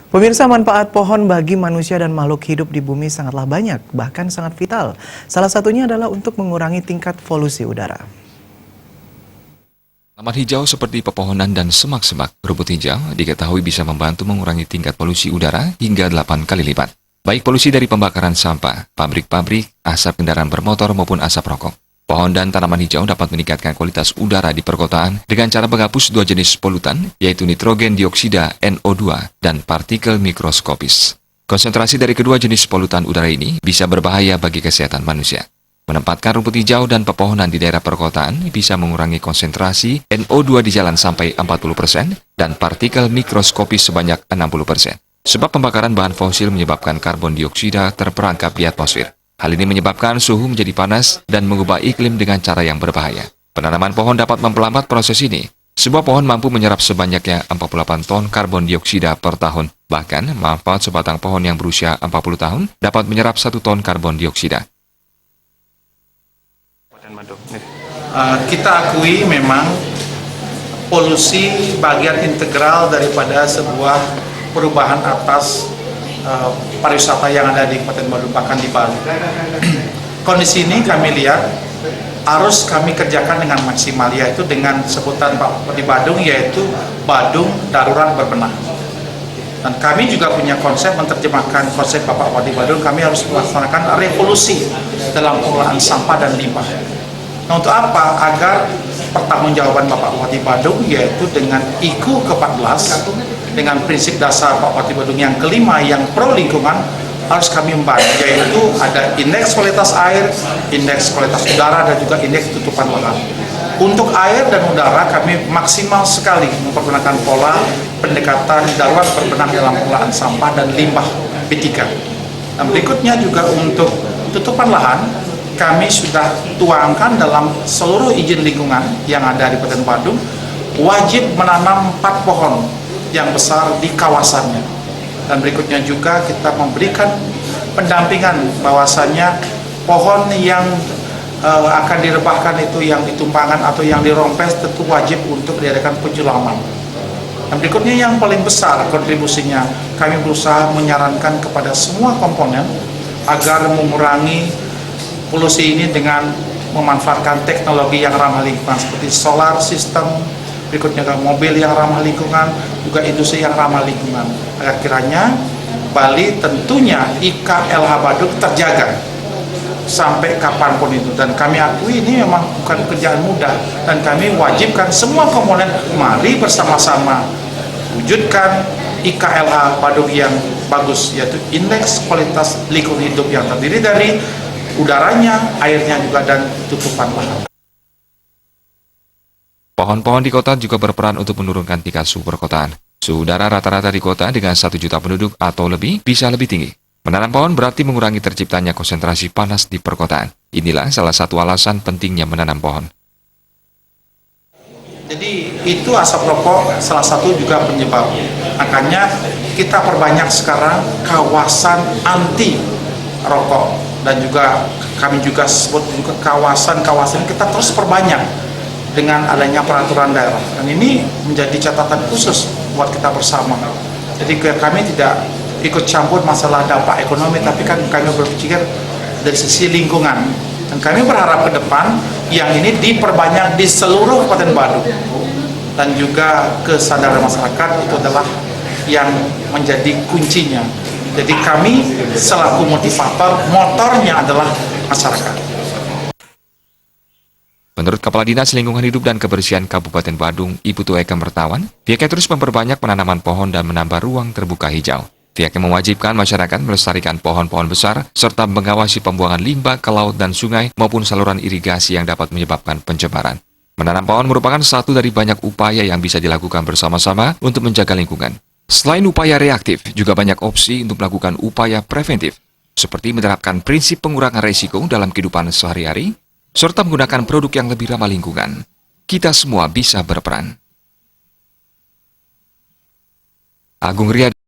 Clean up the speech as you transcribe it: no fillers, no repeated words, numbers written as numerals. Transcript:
Pemirsa, manfaat pohon bagi manusia dan makhluk hidup di bumi sangatlah banyak, bahkan sangat vital. Salah satunya adalah untuk mengurangi tingkat polusi udara. Tanaman hijau seperti pepohonan dan semak-semak rumput hijau diketahui bisa membantu mengurangi tingkat polusi udara hingga 8 kali lipat. Baik polusi dari pembakaran sampah, pabrik-pabrik, asap kendaraan bermotor maupun asap rokok. Pohon dan tanaman hijau dapat meningkatkan kualitas udara di perkotaan dengan cara menghapus dua jenis polutan, yaitu nitrogen dioksida NO2 dan partikel mikroskopis. Konsentrasi dari kedua jenis polutan udara ini bisa berbahaya bagi kesehatan manusia. Menempatkan rumput hijau dan pepohonan di daerah perkotaan bisa mengurangi konsentrasi NO2 di jalan sampai 40% dan partikel mikroskopis sebanyak 60%. Sebab pembakaran bahan fosil menyebabkan karbon dioksida terperangkap di atmosfer. Hal ini menyebabkan suhu menjadi panas dan mengubah iklim dengan cara yang berbahaya. Penanaman pohon dapat memperlambat proses ini. Sebuah pohon mampu menyerap sebanyaknya 48 ton karbon dioksida per tahun. Bahkan, manfaat sebatang pohon yang berusia 40 tahun dapat menyerap 1 ton karbon dioksida. Kita akui memang polusi bagian integral daripada sebuah perubahan atas pariwisata yang ada di Kabupaten Badung, bahkan di Bali. Kondisi ini kami lihat harus kami kerjakan dengan maksimal, yaitu dengan sebutan Pak di Badung, yaitu Badung Darurat Berbenah. Dan kami juga punya konsep menerjemahkan konsep Bapak Wadi Badung, kami harus melaksanakan revolusi dalam pengelolaan sampah dan limbah. Nah, untuk apa? Agar pertanggungjawaban Bapak Wadi Badung, yaitu dengan IKU ke-14, dengan prinsip dasar Pak Wadi Badung yang kelima yang pro lingkungan, harus kami membantu, yaitu ada indeks kualitas air, indeks kualitas udara, dan juga indeks tutupan lahan. Untuk air dan udara kami maksimal sekali mempergunakan pola pendekatan darurat berbenah dalam pengelolaan sampah dan limbah B3. Dan berikutnya juga untuk tutupan lahan, kami sudah tuangkan dalam seluruh izin lingkungan yang ada di Kabupaten Badung, wajib menanam 4 pohon yang besar di kawasannya. Dan berikutnya juga kita memberikan pendampingan bahwasannya pohon yang akan direbahkan itu, yang ditumpangkan atau yang dirompes, tentu wajib untuk diadakan penjelaman. Dan berikutnya yang paling besar kontribusinya, kami berusaha menyarankan kepada semua komponen agar mengurangi polusi ini dengan memanfaatkan teknologi yang ramah lingkungan seperti solar system, berikutnya juga mobil yang ramah lingkungan, juga industri yang ramah lingkungan. Agar kiranya Bali tentunya IKLH Badung terjaga sampai kapanpun itu. Dan kami akui ini memang bukan pekerjaan mudah, dan kami wajibkan semua komponen mari bersama-sama wujudkan IKLH Badung yang bagus, yaitu indeks kualitas lingkungan hidup yang terdiri dari udaranya, airnya juga, dan tutupan lahan. Pohon-pohon di kota juga berperan untuk menurunkan tingkat suhu perkotaan. Suhu udara rata-rata di kota dengan 1 juta penduduk atau lebih bisa lebih tinggi. Menanam pohon berarti mengurangi terciptanya konsentrasi panas di perkotaan. Inilah salah satu alasan pentingnya menanam pohon. Jadi itu asap rokok salah satu juga penyebab. Makanya kita perbanyak sekarang kawasan anti rokok, dan juga kami juga sebut juga kawasan-kawasan kita terus perbanyak dengan adanya peraturan daerah, dan ini menjadi catatan khusus buat kita bersama. Jadi kami tidak ikut campur masalah dampak ekonomi, tapi kan kami berpikir dari sisi lingkungan, dan kami berharap ke depan yang ini diperbanyak di seluruh Kabupaten Badung, dan juga kesadaran masyarakat itu adalah yang menjadi kuncinya. Jadi kami selaku motivator, motornya adalah masyarakat. Menurut Kepala Dinas Lingkungan Hidup dan Kebersihan Kabupaten Badung, Ibu Eka Mertawan, pihaknya terus memperbanyak penanaman pohon dan menambah ruang terbuka hijau. Pihaknya mewajibkan masyarakat melestarikan pohon-pohon besar, serta mengawasi pembuangan limbah ke laut dan sungai maupun saluran irigasi yang dapat menyebabkan pencemaran. Menanam pohon merupakan satu dari banyak upaya yang bisa dilakukan bersama-sama untuk menjaga lingkungan. Selain upaya reaktif, juga banyak opsi untuk melakukan upaya preventif, seperti menerapkan prinsip pengurangan risiko dalam kehidupan sehari-hari, serta menggunakan produk yang lebih ramah lingkungan. Kita semua bisa berperan. Agung Riyadi